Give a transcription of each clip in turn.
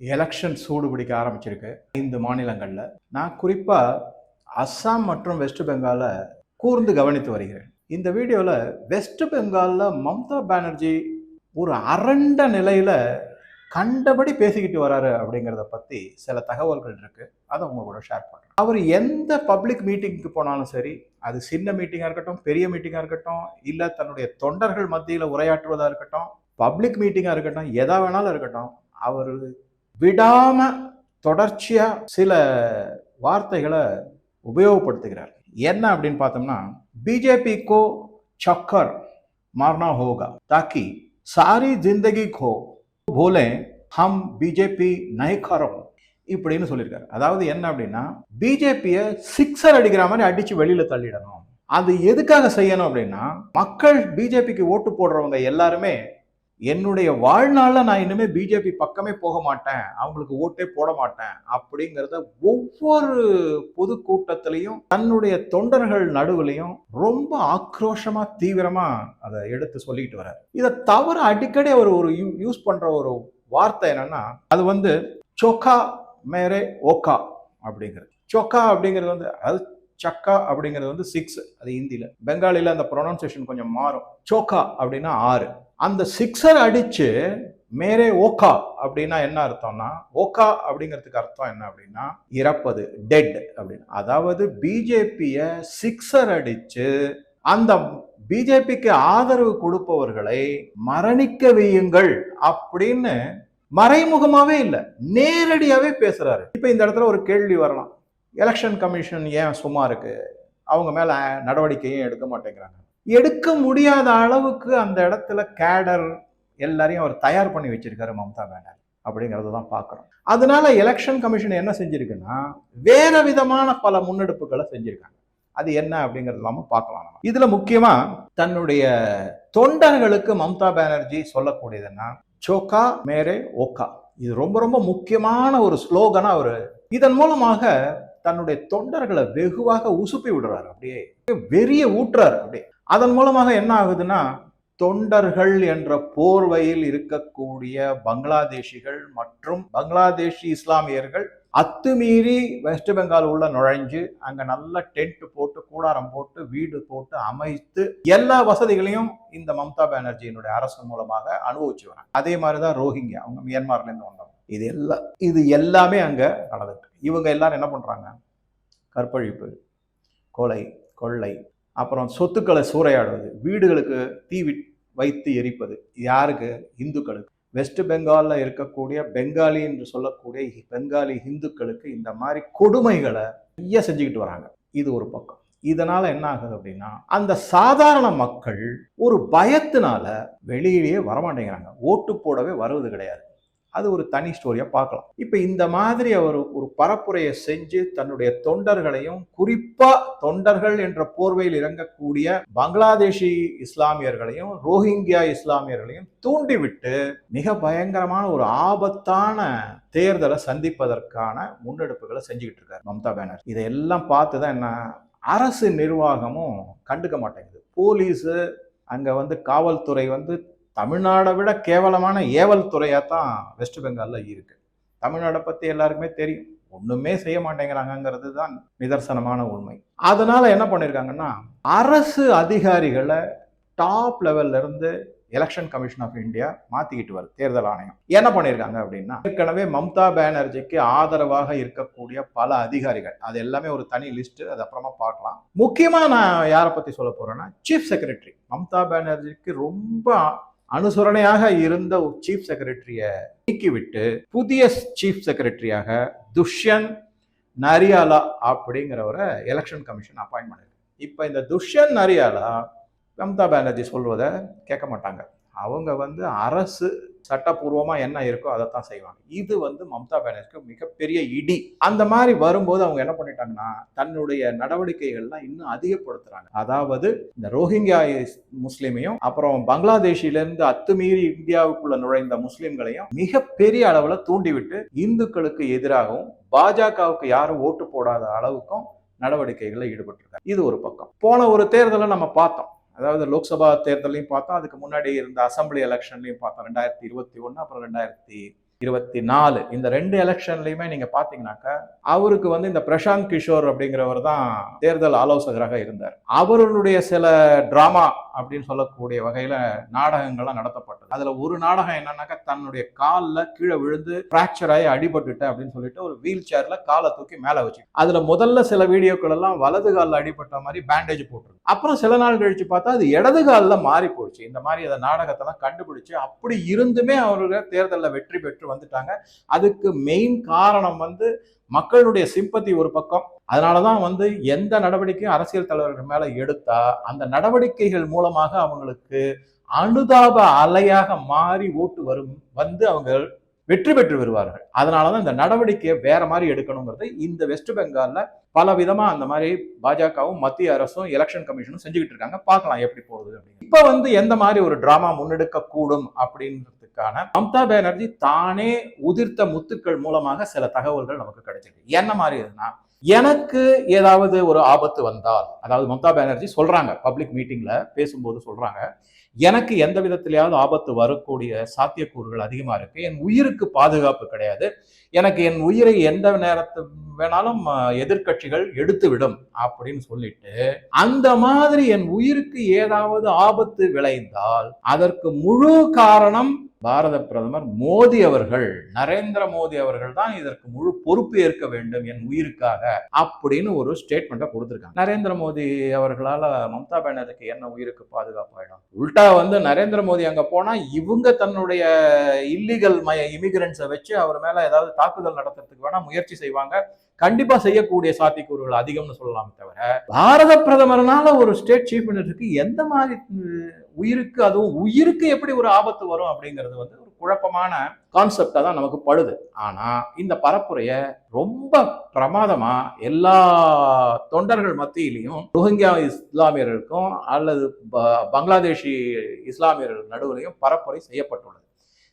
Election சூடு பிடிக்க ஆரம்பிச்சிருக்கு 5 மாநிலங்கள்ல. நான் குறிப்பா அஸ்ஸாம் மற்றும் வெஸ்ட் பெங்கால கூர்ந்து கவனித்து வருகிறேன். இந்த வீடியோல வெஸ்ட் பெங்கால்ல மம்தா பானர்ஜி ஒரு அரண்ட நிலையில கண்டபடி பேசிக்கிட்டு வராரு அப்படிங்கிறத பத்தி சில தகவல்கள் இருக்கு. அதை உங்க கூட ஷேர் பண்றேன். அவர் எந்த பப்ளிக் மீட்டிங்க்கு போனாலும் சரி, அது சின்ன மீட்டிங்கா இருக்கட்டும், பெரிய மீட்டிங்கா இருக்கட்டும், இல்ல தன்னுடைய தொண்டர்கள் மத்தியில உரையாற்றுவதா இருக்கட்டும், பப்ளிக் மீட்டிங்கா இருக்கட்டும், எதா வேணாலும் இருக்கட்டும், அவர் விடாம தொடர்ச்சியா சில வார்த்தைகளை உபயோகப்படுத்துகிறார். என்ன அப்படின்னு பார்த்தோம்னா, பிஜேபி கோ சக்கர் மார்னா ஹோகா தாக்கி சாரி ஜிந்தகி கோ போலே ஹம் பிஜேபி நைகரம் இப்படின்னு சொல்லியிருக்காரு. அதாவது என்ன அப்படின்னா, பிஜேபியை சிக்ஸர் அடிக்கிற மாதிரி அடிச்சு வெளியில தள்ளிடணும். அது எதுக்காக செய்யணும் அப்படின்னா, மக்கள் பிஜேபிக்கு ஓட்டு போடுறவங்க எல்லாருமே என்னுடைய வாழ்நாள்ல நான் இனிமே பிஜேபி பக்கமே போக மாட்டேன், அவங்களுக்கு ஓட்டே போட மாட்டேன் அப்படிங்கிறத ஒவ்வொரு பொதுக்கூட்டத்திலையும் தன்னுடைய தொண்டர்கள் நடுவுலையும் ரொம்ப ஆக்ரோஷமா தீவிரமா அதை எடுத்து சொல்லிட்டு வர்றாரு. இதை தவிர அடிக்கடி அவர் ஒரு யூஸ் பண்ற ஒரு வார்த்தை என்னன்னா, அது வந்து சோக்கா மேரே ஓகா அப்படிங்கிறது. சோக்கா அப்படிங்கிறது வந்து அது சக்கா அப்படிங்கிறது வந்து 6, அது ஹிந்தியில. பெங்காலில அந்த ப்ரொனன்சியேஷன் கொஞ்சம் மாறும். சோக்கா அப்படின்னா 6. அந்த 6 அடிச்சு மேரே ஓகா அப்படின்னா என்ன அர்த்தம்னா, ஓகா அப்படிங்கிறதுக்கு அர்த்தம் என்ன அப்படின்னா இறப்பது, டெட் அப்படின்னு. அதாவது பிஜேபிய 6 அடிச்சு அந்த பிஜேபிக்கு ஆதரவு கொடுப்பவர்களை மரணிக்க வையுங்கள் அப்படின்னு மறைமுகமாவே இல்ல, நேரடியாவே பேசுறாரு. இப்ப இந்த இடத்துல ஒரு கேள்வி வரலாம், எலெக்ஷன் கமிஷன் ஏன் சும்மா இருக்கு, அவங்க மேல நடவடிக்கையும் எடுக்க மாட்டேங்கிறாங்க. எடுக்க முடியாத அளவுக்கு அந்த இடத்துல கேடர் எல்லாரையும் அவர் தயார் பண்ணி வச்சிருக்காரு மம்தா பானர்ஜி அப்படிங்கறத தான் பார்க்கிறோம். அதனால எலெக்ஷன் கமிஷன் என்ன செஞ்சிருக்குன்னா, வேற விதமான பல முன்னெடுப்புகளை செஞ்சிருக்காங்க. அது என்ன அப்படிங்கறது இல்லாம பார்க்கலாம். இதுல முக்கியமா தன்னுடைய தொண்டர்களுக்கு மம்தா பானர்ஜி சொல்லக்கூடியதுன்னா, சோக்கா மேரே ஓக்கா. இது ரொம்ப ரொம்ப முக்கியமான ஒரு ஸ்லோகனா அவரு இதன் மூலமாக தன்னுடைய தொண்டர்களை வெகுவாக உசுப்பி விடுறாரு, அப்படியே வெறிய ஊட்டுறாரு. அப்படியே அதன் மூலமாக என்ன ஆகுதுன்னா, தொண்டர்கள் என்ற போர்வையில் இருக்கக்கூடிய பங்களாதேஷிகள் மற்றும் பங்களாதேஷி இஸ்லாமியர்கள் அத்துமீறி வெஸ்ட் பெங்கால் உள்ள நுழைஞ்சு அங்க நல்ல டென்ட் போட்டு, கூடாரம் போட்டு, வீடு போட்டு அமைத்து எல்லா வசதிகளையும் இந்த மம்தா பானர்ஜியினுடைய அரசு மூலமாக அனுபவிச்சு வராங்க. அதே மாதிரிதான் ரோஹிங்கியா, அவங்க மியான்மர்ல இருந்து வந்தவங்க. இது எல்லாமே அங்க நடந்துட்டு. இவங்க எல்லாரும் என்ன பண்றாங்க, கற்பழிப்பு, கொலை, கொள்ளை, அப்புறம் சொத்துக்களை சூறையாடுவது, வீடுகளுக்கு தீ வைத்து எரிப்பது. யாருக்கு? இந்துக்களுக்கு. வெஸ்ட் பெங்கால்ல இருக்கக்கூடிய பெங்காலி என்று சொல்லக்கூடிய பெங்காலி இந்துக்களுக்கு இந்த மாதிரி கொடுமைகளை நிறைய செஞ்சுக்கிட்டு வராங்க. இது ஒரு பக்கம். இதனால என்ன ஆகுது அப்படின்னா, அந்த சாதாரண மக்கள் ஒரு பயத்தினால வெளியிலேயே வரமாட்டேங்கிறாங்க, ஓட்டு போடவே வருவது கிடையாது. அது ஒரு தனி ஸ்டோரியா பார்க்கலாம். இப்ப இந்த மாதிரி அவர் ஒரு பரப்புரையை செஞ்சு தன்னுடைய தொண்டர்களையும், குறிப்பா தொண்டர்கள் என்ற போர்வையில் இறங்கக்கூடிய பங்களாதேஷி இஸ்லாமியர்களையும் ரோஹிங்கியா இஸ்லாமியர்களையும் தூண்டிவிட்டு மிக பயங்கரமான ஒரு ஆபத்தான தேர்தலை சந்திப்பதற்கான முன்னெடுப்புகளை செஞ்சுக்கிட்டு இருக்காரு மம்தா பானர்ஜி. இதையெல்லாம் பார்த்துதான் என்ன, அரசு நிர்வாகமும் கண்டுக்க மாட்டேங்குது. போலீஸ் அங்க வந்து காவல்துறை வந்து தமிழ்நாடை விட கேவலமான ஏவல் துறையா தான் வெஸ்ட் பெங்கால்ல இருக்கு. தமிழ்நாடை பத்தி எல்லாருக்குமே தெரியும், ஒண்ணுமே செய்ய மாட்டேங்கிறாங்கிறது தான் நிதர்சனமான உண்மை. அதனால என்ன பண்ணிருக்காங்கன்னா, அரசு அதிகாரிகளை டாப் லெவல்ல இருந்து எலெக்ஷன் கமிஷன் ஆஃப் இந்தியா மாத்திக்கிட்டு வருது. தேர்தல் ஆணையம் என்ன பண்ணிருக்காங்க அப்படின்னா, ஏற்கனவே மம்தா பானர்ஜிக்கு ஆதரவாக இருக்கக்கூடிய பல அதிகாரிகள், அது எல்லாமே ஒரு தனி லிஸ்ட், அது அப்புறமா பார்க்கலாம். முக்கியமா நான் யாரை பத்தி சொல்ல போறேன்னா, சீஃப் செக்ரட்டரி. மம்தா பானர்ஜிக்கு ரொம்ப அனுசரணையாக இருந்த சீஃப் செக்ரட்டரியை நீக்கிவிட்டு புதிய சீஃப் செக்ரட்டரியாக துஷ்யந்த் நரியாலா அப்படிங்கிறவரை எலெக்ஷன் கமிஷன் அப்பாயின்ட் பண்ணிருக்கு. இப்ப இந்த துஷ்யந்த் நரியாலா மம்தா பானர்ஜி சொல்வதை கேட்க மாட்டாங்க. அவங்க வந்து அரசு சட்டப்பூர்வமா என்ன இருக்கோ அதைத்தான் செய்வாங்க. இது வந்து மம்தா பானர்ஜிக்கு மிகப்பெரிய இடி. அந்த மாதிரி வரும்போது அவங்க என்ன பண்ணிட்டாங்கன்னா, தன்னுடைய நடவடிக்கைகள்லாம் இன்னும் அதிகப்படுத்துறாங்க. அதாவது இந்த ரோஹிங்கியா முஸ்லிமையும் அப்புறம் பங்களாதேஷில இருந்து அத்துமீறி இந்தியாவுக்குள்ள நுழைந்த முஸ்லிம்களையும் மிகப்பெரிய அளவுல தூண்டிவிட்டு இந்துக்களுக்கு எதிராகவும் பாஜகவுக்கு யாரும் ஓட்டு போடாத அளவுக்கும் நடவடிக்கைகளில் ஈடுபட்டிருக்காங்க. இது ஒரு பக்கம். போன ஒரு தேர்தலை நம்ம பார்த்தோம், அதாவது லோக்சபா தேர்தலையும் பார்த்தோம், அதுக்கு முன்னாடி இருந்த அசம்பிளி எலெக்ஷன்லையும் பார்த்தோம். 2021 அப்புறம் 24 இந்த 2 எலெக்ஷன்லயுமே நீங்க பாத்தீங்கன்னாக்கா அவருக்கு வந்து இந்த பிரசாந்த் கிஷோர் அப்படிங்கிறவர் தான் தேர்தல் ஆலோசகராக இருந்தார். அவர்களுடைய சில டிராமா அப்படின்னு சொல்லக்கூடிய வகையில நாடகங்கள்லாம் நடத்தப்பட்டது. அதுல ஒரு நாடகம் என்னன்னாக்கா தன்னுடைய கால்ல கீழே விழுந்து பிராக்சர் ஆகி அடிபட்டுட்டேன் அப்படின்னு சொல்லிட்டு ஒரு வீல் சேர்ல காலை தூக்கி மேல வச்சு அதுல முதல்ல சில வீடியோக்கள் எல்லாம் வலது காலில் அடிபட்ட மாதிரி பேண்டேஜ் போட்டுருக்கு. அப்புறம் சில நாள் கழிச்சு பார்த்தா அது இடது காலில் மாறி போயிடுச்சு. இந்த மாதிரி அந்த நாடகத்தெல்லாம் கண்டுபிடிச்சு அப்படி இருந்துமே அவர்கள் தேர்தலில் வெற்றி பெற்று வந்துட்டாங்க. அதுக்கு மெயின் காரணம் வந்து மக்களுடைய சிம்பத்தி ஒரு பக்கம். அதனாலதான் வந்து எந்த நடவடிக்கையும் அரசியல் தலைவர்கள் மேல எடுத்தா அந்த நடவடிக்கைகள் மூலமாக அவங்களுக்கு அனுதாப அலையாக மாறி ஓட்டு வந்து அவங்க வெற்றி பெற்று வருவார்கள். அதனாலதான் இந்த நடவடிக்கையை வேற மாதிரி எடுக்கணுங்கிறது இந்த வெஸ்ட் பெங்கால்ல பல விதமா அந்த மாதிரி பாஜகவும் மத்திய அரசும் எலெக்ஷன் கமிஷனும் செஞ்சுக்கிட்டு இருக்காங்க. பார்க்கலாம் எப்படி போகுது அப்படின்னு. இப்ப வந்து எந்த மாதிரி ஒரு டிராமா முன்னெடுக்க கூடும் அப்படின்றதுக்கான மம்தா பானர்ஜி தானே உதிர்த்த முத்துக்கள் மூலமாக சில தகவல்கள் நமக்கு கிடைச்சிருக்கு. என்ன மாதிரி இருக்குன்னா, எனக்கு ஏதாவது ஒரு ஆபத்து வந்தால், அதாவது மம்தா பானர்ஜி சொல்றாங்க, பப்ளிக் மீட்டிங்ல பேசும்போது சொல்றாங்க, எனக்கு எந்த விதத்திலேயாவது ஆபத்து வரக்கூடிய சாத்தியக்கூறுகள் அதிகமா இருக்கு, என் உயிருக்கு பாதுகாப்பு கிடையாது, எனக்கு என் உயிரை எந்த நேரத்து வேணாலும் எதிர்கட்சிகள் எடுத்து விடும் அப்படின்னு சொல்லிட்டு, அந்த மாதிரி என் உயிருக்கு ஏதாவது ஆபத்து விளைந்தால் அதற்கு முழு காரணம் பாரத பிரதமர் மோடி அவர்கள், நரேந்திர மோடி அவர்கள் தான் இதற்கு முழு பொறுப்பு ஏற்க வேண்டும் என் உயிருக்காக அப்படின்னு ஒரு ஸ்டேட்மெண்ட்டை கொடுத்திருக்காங்க. நரேந்திர மோடி அவர்களால மம்தா பானர்ஜிக்கு என்ன உயிருக்கு பாதுகாப்பு ஆயிடும்? உல்டா வந்து நரேந்திர மோடி அங்க போனா இவங்க தன்னுடைய இல்லீகல் இமிகிரன்ஸை வச்சு அவர் மேல ஏதாவது தாக்குதல் நடத்துறதுக்கு வேணா முயற்சி செய்வாங்க. கண்டிப்பா செய்யக்கூடிய சாத்தியக்கூறுகள் அதிகம்னு சொல்லலாம். தவிர பாரத பிரதமர்னால ஒரு ஸ்டேட் சீஃப் மினிஸ்டருக்கு எந்த மாதிரி உயிருக்கு, அதுவும் உயிருக்கு எப்படி ஒரு ஆபத்து வரும் அப்படிங்கிறது வந்து ஒரு குழப்பமான கான்செப்டா தான் நமக்கு படுது. ஆனா இந்த பரப்புரைய ரொம்ப பிரமாதமா எல்லா தொண்டர்கள் மத்தியிலையும் ரோஹிங்கியா இஸ்லாமியர்களுக்கும் அல்லது பங்களாதேஷி இஸ்லாமியர்கள் நடுவிலையும் பரப்புரை செய்யப்பட்டுள்ளது.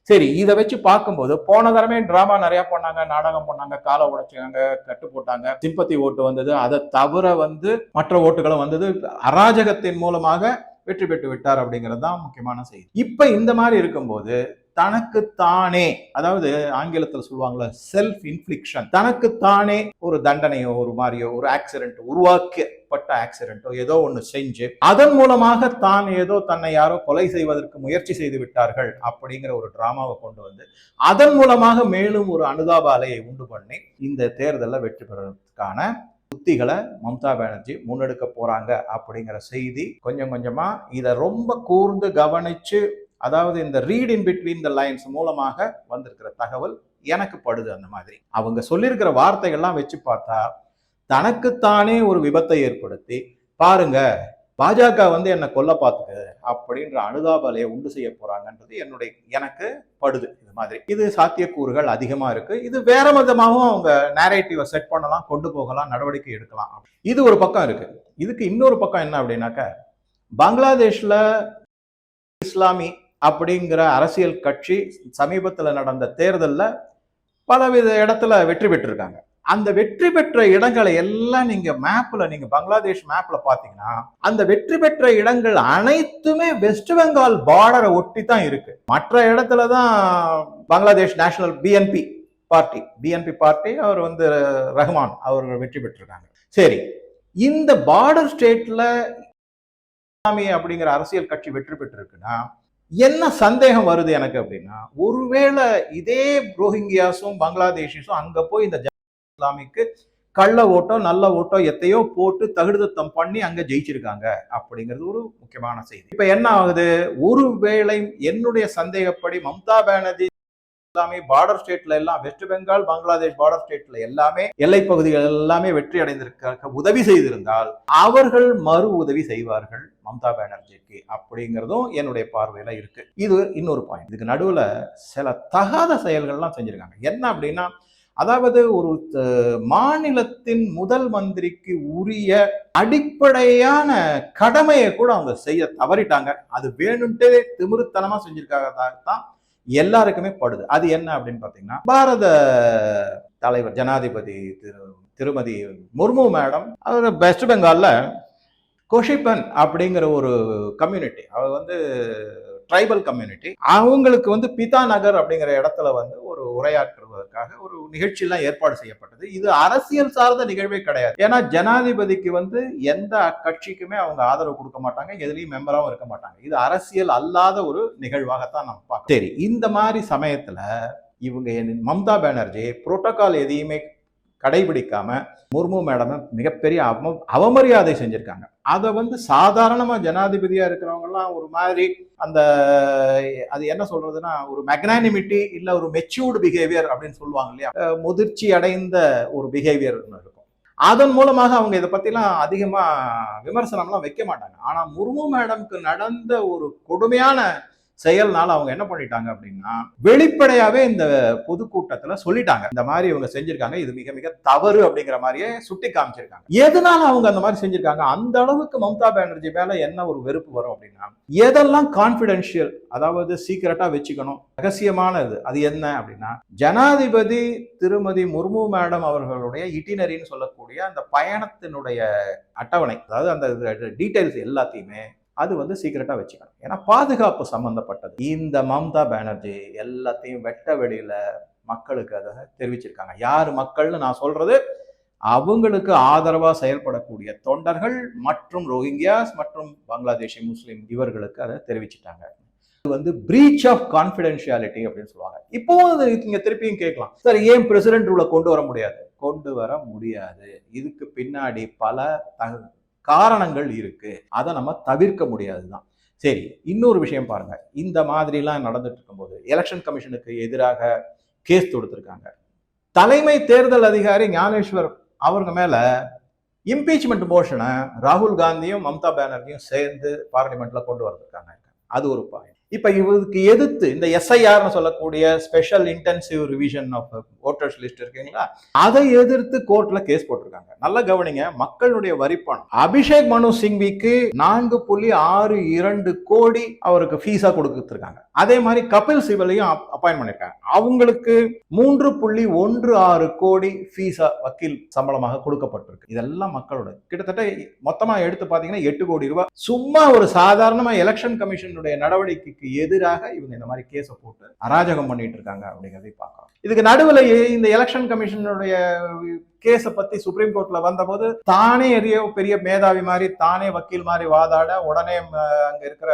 சரி, இதை வச்சு பார்க்கும்போது போன தடவை டிராமா நிறைய பண்ணாங்க, நாடகம் பண்ணாங்க, காலை உடைச்சாங்க, கட்டு போட்டாங்க, சிம்பத்தி ஓட்டு வந்தது, அதை தவிர வந்து மற்ற ஓட்டுகளும் வந்தது, அராஜகத்தின் மூலமாக வெற்றி பெற்று விட்டார் அப்படிங்கிறது தான் முக்கியமான செய்தி. இப்ப இந்த மாதிரி இருக்கும்போது தனக்கு தானே, அதாவது ஆங்கிலத்தில் சொல்லுவாங்கல்ல செல்ஃப் இன்ஃபிளிக்ஷன், தனக்கு தானே ஒரு தண்டனையோ ஒரு மாதிரியோ ஒரு ஆக்சிடென்ட் உருவாக்கப்பட்ட ஆக்சிடென்ட்டோ ஏதோ ஒன்று செஞ்சு அதன் மூலமாக தான் ஏதோ தன்னை யாரோ கொலை செய்வதற்கு முயற்சி செய்து விட்டார்கள் அப்படிங்கிற ஒரு டிராமாவை கொண்டு வந்து அதன் மூலமாக மேலும் ஒரு அனுதாப அலையை உண்டு பண்ணி இந்த தேர்தலில் வெற்றி பெறுவதற்கான உத்திகளை மம்தா பானர்ஜி முன்னெடுக்க போறாங்க அப்படிங்கிற செய்தி கொஞ்சம் கொஞ்சமா இதை ரொம்ப கூர்ந்து கவனிச்சு, அதாவது இந்த read in between the lines மூலமாக வந்திருக்கிற தகவல் எனக்கு படுது. அந்த மாதிரி அவங்க சொல்லியிருக்கிற வார்த்தைகள்லாம் வச்சு பார்த்தா தனக்குத்தானே ஒரு விபத்தை ஏற்படுத்தி பாருங்க பாஜக வந்து என்னை கொல்ல பார்த்துக்கு அப்படின்ற அனுதாபலையை உண்டு செய்ய போறாங்கன்றது எனக்கு படுது. இது மாதிரி இது சாத்தியக்கூறுகள் அதிகமா இருக்கு. இது வேற விதமாகவும் அவங்க நேரேட்டிவை செட் பண்ணலாம், கொண்டு போகலாம், நடவடிக்கை எடுக்கலாம். இது ஒரு பக்கம் இருக்கு. இதுக்கு இன்னொரு பக்கம் என்ன அப்படின்னாக்க, பங்களாதேஷ்ல இஸ்லாமி அப்படிங்கிற அரசியல் கட்சி சமீபத்தில் நடந்த தேர்தலில் பலவித இடத்துல வெற்றி பெற்றிருக்காங்க. அந்த வெற்றி பெற்ற இடங்களை எல்லாம் நீங்க பங்களாதேஷ் மேப்ல பாத்தீங்கன்னா அந்த வெற்றி பெற்ற இடங்கள் அனைத்துமே வெஸ்ட் பெங்கால் பார்டரை ஒட்டி தான் இருக்கு. மற்ற இடத்துலதான் பங்களாதேஷ் நேஷனல் பிஎன்பி பார்ட்டி அவர் வந்து ரஹ்மான் அவர்கள் வெற்றி பெற்றிருக்காங்க. சரி, இந்த பார்டர் ஸ்டேட்ல இஸ்லாமி அப்படிங்கிற அரசியல் கட்சி வெற்றி பெற்றிருக்குன்னா என்ன சந்தேகம் வருது எனக்கு அப்படின்னா, ஒருவேளை இதே ரோஹிங்கியாஸும் பங்களாதேஷிஸும் அங்க போய் இந்த இஸ்லாமிக்கு கள்ள ஓட்டோ நல்ல ஓட்டோ எத்தையோ போட்டு தகுதித்தம் பண்ணி அங்க ஜெயிச்சிருக்காங்க அப்படிங்கிறது ஒரு முக்கியமான செய்தி. இப்ப என்ன ஆகுது, ஒருவேளை என்னுடைய சந்தேகப்படி மம்தா பானர்ஜி இஸ்லாமி பார்டர் ஸ்டேட்ல எல்லாம், வெஸ்ட் பெங்கால் பங்களாதேஷ் பார்டர் ஸ்டேட்ல எல்லாமே எல்லை பகுதிகள் எல்லாமே வெற்றி அடைந்திருக்க உதவி செய்திருந்தால் அவர்கள் மறு உதவி செய்வார்கள் மம்தா பானர்ஜிக்கு அப்படிங்கிறதும் என்னுடைய பார்வையில இருக்கு. இது இன்னொரு பாயிண்ட். இதுக்கு நடுவுல சில தகாத செயல்கள்லாம் செஞ்சிருக்காங்க. என்ன அப்படின்னா, அதாவது ஒரு மாநிலத்தின் முதல் மந்திரிக்கு உரிய அடிப்படையான கடமையை கூட அவங்க செய்ய தவறிட்டாங்க. அது வேணும்ட்டே திமிருத்தனமா செஞ்சிருக்காதான் எல்லாருக்குமே படுது. அது என்ன அப்படின்னு பாத்தீங்கன்னா, பாரத தலைவர் ஜனாதிபதி திருமதி முர்மு மேடம் அவர் வெஸ்ட் பெங்கால்ல கோஷிபன் அப்படிங்கிற ஒரு கம்யூனிட்டி, அவர் வந்து ட்ரைபல் கம்யூனிட்டி. அவங்களுக்கு வந்து பிதா நகர் அப்படிங்கிற இடத்துல வந்து ஒரு உரையாற்றுவதற்காக ஒரு நிகழ்ச்சியெல்லாம் ஏற்பாடு செய்யப்பட்டது. இது அரசியல் சார்ந்த நிகழ்வே கிடையாது. ஏன்னா ஜனாதிபதிக்கு வந்து எந்த கட்சிக்குமே அவங்க ஆதரவு கொடுக்க மாட்டாங்க, எதுலையும் மெம்பராகவும் இருக்க மாட்டாங்க. இது அரசியல் அல்லாத ஒரு நிகழ்வாகத்தான் நம்ம பார்க்கணும். சரி, இந்த மாதிரி சமயத்துல இவங்க மம்தா பானர்ஜி புரோட்டோகால் எதையுமே கடைபிடிக்காம முர்மு மேடம் மிகப்பெரிய அவமரியாதை செஞ்சிருக்காங்க. அதை வந்து சாதாரணமா ஜனாதிபதியா இருக்கிறவங்க எல்லாம் ஒரு மாதிரி அந்த அது என்ன சொல்றதுன்னா ஒரு மெக்னானிமிட்டி இல்ல ஒரு மெச்சூர்டு பிஹேவியர் அப்படின்னு சொல்லுவாங்க இல்லையா, முதிர்ச்சி அடைந்த ஒரு பிஹேவியர் இருக்கும். அதன் மூலமாக அவங்க இதை பத்திலாம் அதிகமா விமர்சனம்லாம் வைக்க மாட்டாங்க. ஆனா முர்மு மேடம்க்கு நடந்த ஒரு கொடுமையான செயல்னால அவங்க என்ன பண்ணிட்டாங்க அப்படின்னா வெளிப்படையாவே இந்த பொதுக்கூட்டத்துல சொல்லிட்டாங்க, இந்த மாதிரி இவங்க செஞ்சிருக்காங்க, இது மிக மிக தவறு அப்படிங்கிற மாதிரியே சுட்டி காமிச்சிருக்காங்க. எதனால அவங்க அந்த மாதிரி செஞ்சிருக்காங்க? அந்த அளவுக்கு மம்தா பானர்ஜி மேல என்ன ஒரு வெறுப்பு வரும் அப்படின்னா, எதெல்லாம் கான்பிடென்ஷியல், அதாவது சீக்கிரட்டா வச்சுக்கணும், ரகசியமானது, அது என்ன அப்படின்னா ஜனாதிபதி திருமதி முர்மு மேடம் அவர்களுடைய இட்டினரின்னு சொல்லக்கூடிய அந்த பயணத்தினுடைய அட்டவணை, அதாவது அந்த டீடைல்ஸ் எல்லாத்தையுமே அது வந்து சீக்கிரட்டா வச்சுக்கணும். ஏன்னா பாதுகாப்பு சம்பந்தப்பட்டது. இந்த மம்தா பானர்ஜி எல்லாத்தையும் வெட்ட வெளியில மக்களுக்கு அதை தெரிவிச்சிருக்காங்க. யாரு மக்கள்னு நான் சொல்றது, அவங்களுக்கு ஆதரவா செயல்படக்கூடிய தொண்டர்கள் மற்றும் ரோஹிங்கியாஸ் மற்றும் பங்களாதேஷி முஸ்லிம் இவர்களுக்கு அதை தெரிவிச்சிட்டாங்க. இது வந்து பிரீச் ஆஃப் கான்பிடென்ஷியாலிட்டி அப்படின்னு சொல்லுவாங்க. இப்போ நீங்க திருப்பியும் கேட்கலாம், சார் ஏன் பிரசிடென்ட் ரூலை கொண்டு வர முடியாது? கொண்டு வர முடியாது. இதுக்கு பின்னாடி பல காரணங்கள் இருக்கு, அதை நம்ம தவிர்க்க முடியாதுதான். சரி, இன்னொரு விஷயம் பாருங்க, இந்த மாதிரிலாம் நடந்துட்டு இருக்கும்போது எலெக்ஷன் கமிஷனுக்கு எதிராக கேஸ் தொடுத்திருக்காங்க. தலைமை தேர்தல் அதிகாரி ஞானேஸ்வர் அவங்க மேல இம்பீச்மெண்ட் மோஷனை ராகுல் காந்தியும் மம்தா பானர்ஜியும் சேர்ந்து பார்லிமெண்ட்ல கொண்டு வந்திருக்காங்க. அது ஒரு பாயிண்ட். இப்ப இவருக்கு எதிர்த்து இந்த எஸ்ஐஆர்னு சொல்லக்கூடிய special intensive revision of voters list இருக்குங்களா, அதை எதிர்த்து கோர்ட்ல கேஸ் போட்டிருக்காங்க. நல்ல கவனிங்க, மக்களுடைய வரிப்பணம் அபிஷேக் மனு சிங்விக்கு 4.62 கோடி அவருக்கு ஃபீஸா கொடுத்துருக்காங்க. அதே மாதிரி கபில் சிபலையும் அப்பாயின்ட் பண்ணிருக்காங்க. அவங்களுக்கு 3.16 கோடி ஃபீஸா வக்கீல் சம்பளமாக கொடுக்கப்பட்டிருக்கு. இதெல்லாம் மக்களோட கிட்டத்தட்ட மொத்தமா எடுத்து பாத்தீங்கன்னா 8 கோடி ரூபாய். சும்மா ஒரு சாதாரணமா எலெக்ஷன் கமிஷனுடைய நடவடிக்கைக்கு எதிராக இவங்க இந்த மாதிரி கேஸ போட்டு அராஜகம் பண்ணிட்டு இருக்காங்க அப்படிங்கறதை பார்க்கலாம். இதுக்கு நடுவில் இந்த எலெக்ஷன் கமிஷனுடைய கேஸ பத்தி சுப்ரீம் கோர்ட்ல வந்தபோது தானே எதையோ பெரிய மேதாவி மாதிரி தானே வக்கீல் மாதிரி வாதாட உடனே அங்க இருக்கிற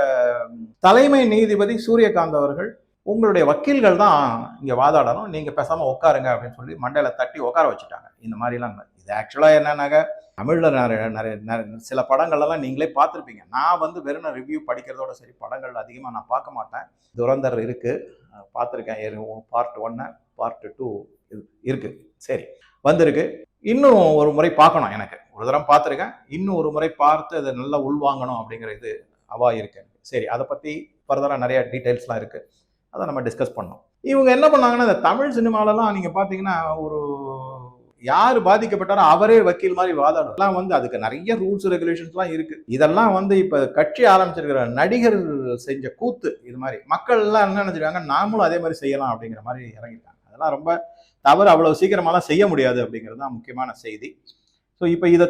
தலைமை நீதிபதி சூரியகாந்த் அவர்கள், உங்களுடைய வக்கீல்கள் தான் இங்க வாதாடணும், நீங்க பேசாம உட்காருங்க அப்படின்னு சொல்லி மண்டையில தட்டி உட்கார வச்சுட்டாங்க. இந்த மாதிரி எல்லாம் இது ஆக்சுவலா என்னன்னாக்க தமிழ்ல நிறைய சில படங்கள்லாம் நீங்களே பார்த்துருப்பீங்க. நான் வந்து வெறும் ரிவ்யூ படிக்கிறதோட சரி, படங்கள் அதிகமாக நான் பார்க்க மாட்டேன். துரந்தர் இருக்கு, பார்த்துருக்கேன். பார்ட் 1 பார்ட் 2 இருக்கு, சரி வந்திருக்கு. இன்னும் ஒரு முறை பார்க்கணும். எனக்கு ஒரு தரம் பார்த்துருக்கேன், இன்னும் ஒரு முறை பார்த்து அதை நல்லா உள்வாங்கணும் அப்படிங்கிற இது அவா இருக்கு. சரி, அதை பற்றி ஃபர்தராக நிறைய டீட்டெயில்ஸ்லாம் இருக்கு, அதை நம்ம டிஸ்கஸ் பண்ணோம். இவங்க என்ன பண்ணாங்கன்னா, இந்த தமிழ் சினிமாலலாம் நீங்கள் பார்த்தீங்கன்னா ஒரு யார் பாதிக்கப்பட்டாரோ அவரே வக்கீல் மாதிரி வாதாடும். வந்து அதுக்கு நிறைய ரூல்ஸ் ரெகுலேஷன்ஸ்லாம் இருக்கு. இதெல்லாம் வந்து இப்ப கட்சி ஆரம்பிச்சிருக்கிற நடிகர் செஞ்ச கூத்து. இது மாதிரி மக்கள் எல்லாம் என்ன நினைச்சிருக்காங்க, நாமளும் அதே மாதிரி செய்யலாம் அப்படிங்கிற மாதிரி இறங்கிட்டாங்க. அதெல்லாம் ரொம்ப தவறு, அவ்வளவு சீக்கிரமாலாம் செய்ய முடியாது அப்படிங்கிறது தான் முக்கியமான செய்தி. ஸோ இப்போ இதை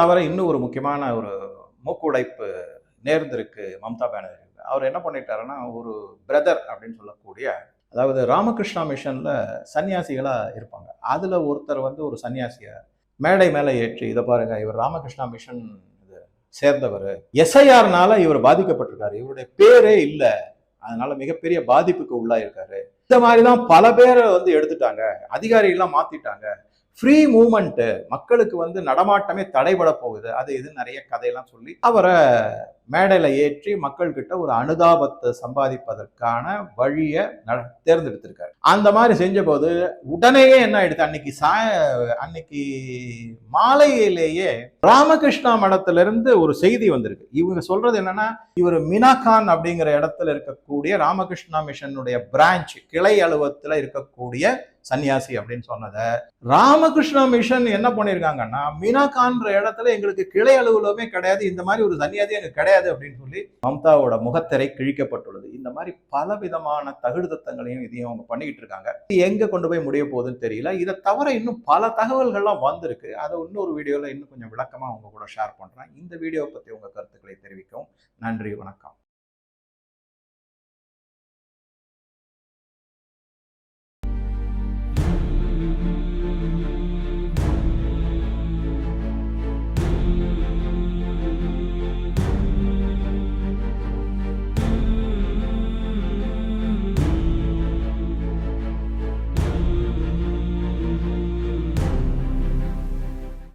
தவிர இன்னும் ஒரு முக்கியமான ஒரு மூக்குடைப்பு நேர்ந்திருக்கு மம்தா பானர்ஜி. அவர் என்ன பண்ணிட்டாருன்னா, ஒரு பிரதர் அப்படின்னு சொல்லக்கூடிய, அதாவது ராமகிருஷ்ணா மிஷன்ல சன்னியாசிகளா இருப்பாங்க, அதுல ஒருத்தர் வந்து ஒரு சன்னியாசிய மேடை மேல ஏற்றி, இதை பாருங்க இவர் ராமகிருஷ்ணா மிஷன் சேர்ந்தவர், எஸ்ஐஆர்னால இவர் பாதிக்கப்பட்டிருக்காரு, இவருடைய பேரே இல்ல, அதனால மிகப்பெரிய பாதிப்புக்கு உள்ளாயிருக்காரு. இந்த மாதிரிதான் பல பேரை வந்து எடுத்துட்டாங்க, அதிகாரிகள்லாம் மாத்திட்டாங்க, ஃப்ரீ மூவ்மெண்ட், மக்களுக்கு வந்து நடமாட்டமே தடைபட போகுது, அது இது நிறைய கதையெல்லாம் சொல்லி அவரை மேடையில ஏற்றி மக்கள் கிட்ட ஒரு அனுதாபத்தை சம்பாதிப்பதற்கான வழியை தேர்ந்தெடுத்திருக்காரு. அந்த மாதிரி செஞ்ச போது உடனேயே என்ன ஆயிடுது, அன்னைக்கு மாலையிலேயே ராமகிருஷ்ணா மடத்துல இருந்து ஒரு செய்தி வந்திருக்கு. இவங்க சொல்றது என்னன்னா, இவர் மினாகான் அப்படிங்கிற இடத்துல இருக்கக்கூடிய ராமகிருஷ்ணா மிஷனுடைய பிரான்ச் கிளை அலுவலகத்துல இருக்கக்கூடிய சன்னியாசி அப்படின்னு சொன்னதை ராமகிருஷ்ணா மிஷன் என்ன பண்ணிருக்காங்கன்னா, மீனாகான்ற இடத்துல எங்களுக்கு கிளை அலுவலகமே கிடையாது, இந்த மாதிரி ஒரு சன்னியாசி எங்களுக்கு கிடையாது அப்படின்னு சொல்லி மம்தாவோட முகத்திரை கிழிக்கப்பட்டுள்ளது. இந்த மாதிரி பல விதமான தகுடுதத்தங்களையும் இதையும் அவங்க பண்ணிக்கிட்டு இருக்காங்க. எங்க கொண்டு போய் முடிய போகுதுன்னு தெரியல. இதை தவிர இன்னும் பல தகவல்கள்லாம் வந்திருக்கு, அதை இன்னொரு வீடியோல இன்னும் கொஞ்சம் விளக்கமா உங்க கூட ஷேர் பண்றேன். இந்த வீடியோவை பத்தி உங்க கருத்துக்களை தெரிவிக்கவும் நன்றி, வணக்கம்.